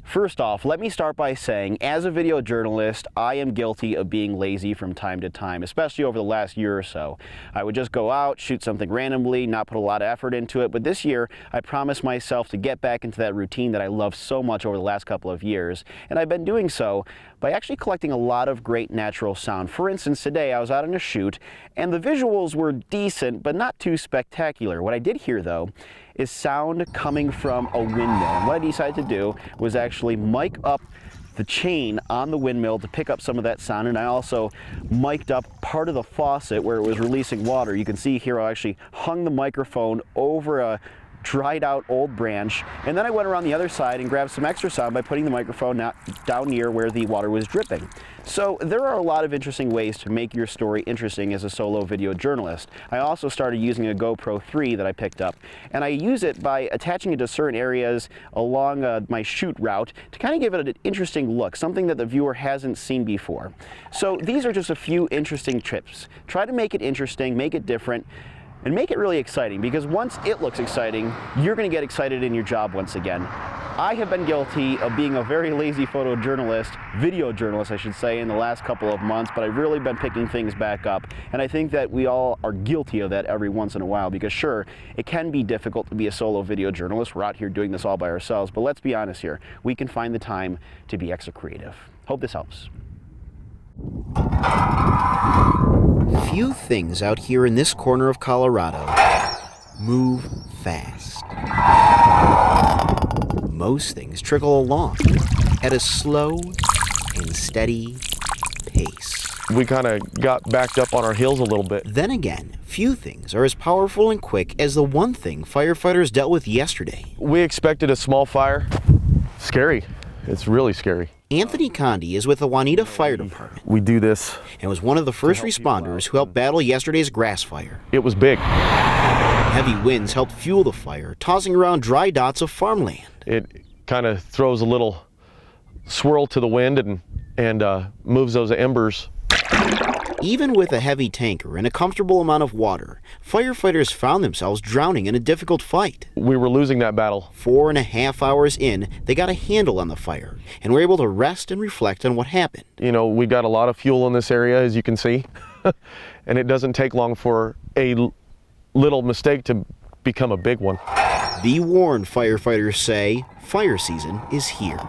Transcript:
First off, let me start by saying, as a video journalist, I am guilty of being lazy from time to time, especially over the last year or so. I would just go out, shoot something randomly, not put a lot of effort into it, but this year I promised myself to get back into that routine that I loved so much over the last couple of years, and I've been doing so by actually collecting a lot of great natural sound. For instance, today I was out on a shoot, and the visuals were decent, but not too spectacular. What I did hear, though, is sound coming from a windmill. And what I decided to do was actually mic up the chain on the windmill to pick up some of that sound, and I also mic'd up part of the faucet where it was releasing water. You can see here I actually hung the microphone over a dried out old branch, and then I went around the other side and grabbed some extra sound by putting the microphone down near where the water was dripping. So there are a lot of interesting ways to make your story interesting as a solo video journalist. I also started using a GoPro 3 that I picked up, and I use it by attaching it to certain areas along my shoot route to kind of give it an interesting look, something that the viewer hasn't seen before. So these are just a few interesting tips. Try to make it interesting, make it different, and make it really exciting, because once it looks exciting, you're going to get excited in your job once again. I have been guilty of being a very lazy photojournalist, video journalist I should say, in the last couple of months, but I've really been picking things back up, and I think that we all are guilty of that every once in a while, because sure, it can be difficult to be a solo video journalist. We're out here doing this all by ourselves, but let's be honest here, we can find the time to be extra creative. Hope this helps. Few things out here in this corner of Colorado move fast. Most things trickle along at a slow and steady pace. We kind of got backed up on our heels a little bit. Then again, few things are as powerful and quick as the one thing firefighters dealt with yesterday. We expected a small fire. Scary. It's really scary. Anthony Condi is with the Juanita Fire Department. We do this. And was one of the first responders who helped battle yesterday's grass fire. It was big. Heavy winds helped fuel the fire, tossing around dry dots of farmland. It kind of throws a little swirl to the wind and moves those embers. Even with a heavy tanker and a comfortable amount of water, firefighters found themselves drowning in a difficult fight. We were losing that battle. 4.5 hours in, they got a handle on the fire and were able to rest and reflect on what happened. You know, we got a lot of fuel in this area, as you can see, and it doesn't take long for a little mistake to become a big one. Be warned, firefighters say, fire season is here.